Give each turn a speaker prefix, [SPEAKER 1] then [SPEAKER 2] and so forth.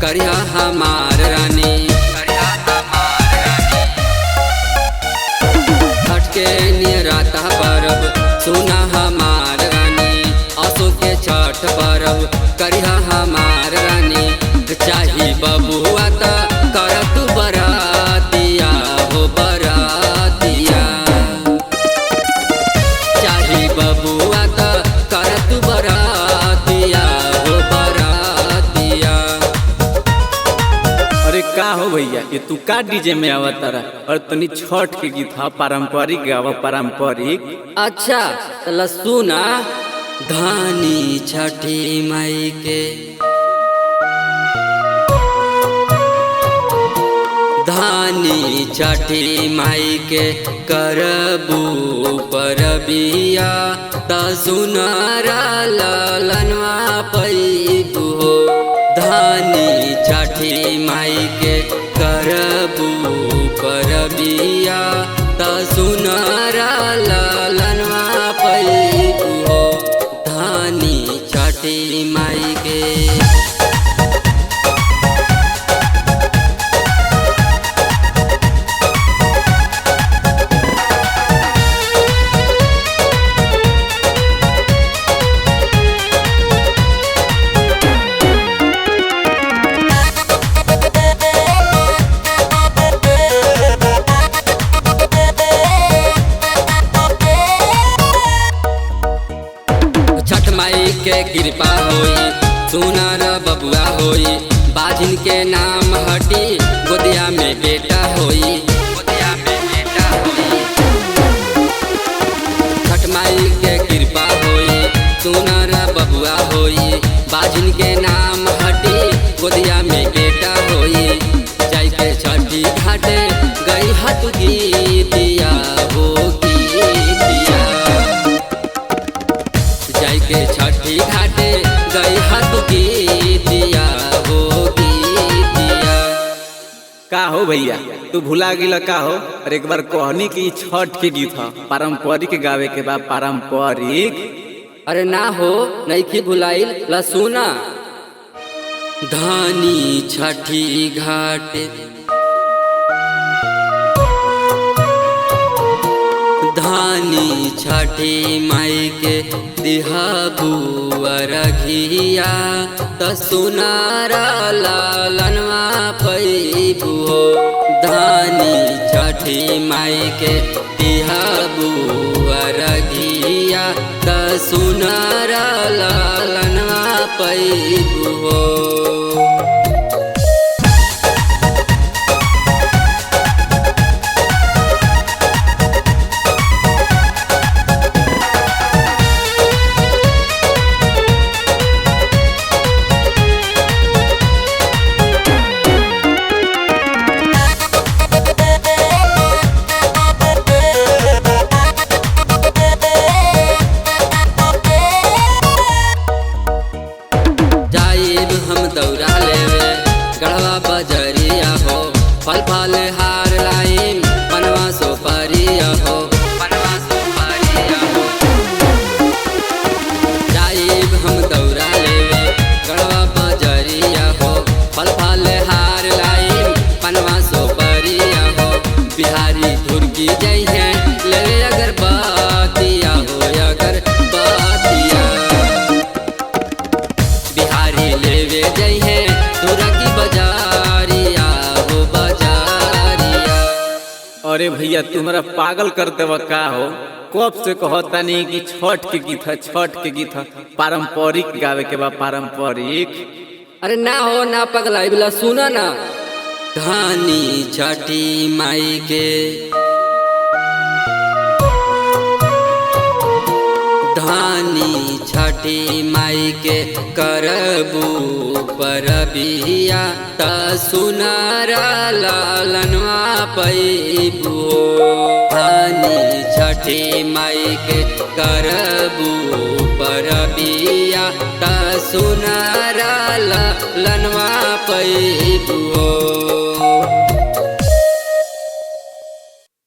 [SPEAKER 1] करिया हमार रानी, छठ के निराता परब सुना हमार रानी, आसो के छठ परब करिया हमार रानी। चाही बबुआ त कर तू बरातिया हो बरातिया, चाही बबुआ त कर तू बरातिया हो बरातिया।
[SPEAKER 2] अरे का हो भैया, ये तू का डीजे में आवत तारा और तनी छठ के गीत हा पारंपरिक गावा पारंपरिक।
[SPEAKER 1] अच्छा चल सुना, धानी छठी माई के, धानी छठी माई के करबू परबिया त सुनारा ललनवा पैबू हो। धानी छठी माई के करबू परबिया त सुनारा ललनवा पैबू हो। धानी छठी माई के के कृपा होई सुनार बबुआ होई, बाजिन के नाम हटी गोदिया में बेटा होई, गोदिया में बेटा होई। छठ माई के कृपा होई सुनार बबुआ होई, बाजिन के नाम हटी गोदिया में बेटा होई। जाई के छठी घाटे गई हत गीतिया हो गीतिया, जाई के छठी घाटे गई हाथ गीतिया हो गीतिया।
[SPEAKER 2] का हो भैया तू भुला गिला का हो? और एक बार कहनी की छठ के गीत हा पारंपरिक गावे के बाद पारंपरिक।
[SPEAKER 1] अरे ना हो नइखी भुलाइल, ला सुना, धानी छठी घाटे, धानी छठी माई के दिहाबू अरघिया त सुनारा लालनवा पैबू हो। धानी छठी माई के दिहाबू अरघिया त सुनारा लालनवा पैबू हो। हम दौड़ा लेवे गढ़वा बजरिया हो, फल फल हार लाइन बनवा सोपारिया हो, बनवा सोपारिया हो। जाइब हम दौड़ा लेवे गढ़वा बजरिया हो, फल फल हार लाइन बनवा सोपारिया हो। बिहारी धुरकी जई है लेवे अगर बातिया हो, अगर बातिया बिहारी लेवे जई है तोरा की बजारिया हो बजारिया।
[SPEAKER 2] अरे भैया तुम्हारा पागल कर देवा का हो? कब से कहता नहीं कि छठ के गीत है, छठ के गीत है पारंपरिक गावे के बाद पारंपरिक।
[SPEAKER 1] अरे ना हो ना पगला बिला सुना ना, धानी छठी माई के, धानी छठी माई के करबू परबिया त सुनारा लालनवा पैबू हो। धानी छठी माई के करबू परबिया त सुनारा लालनवा पैबू हो।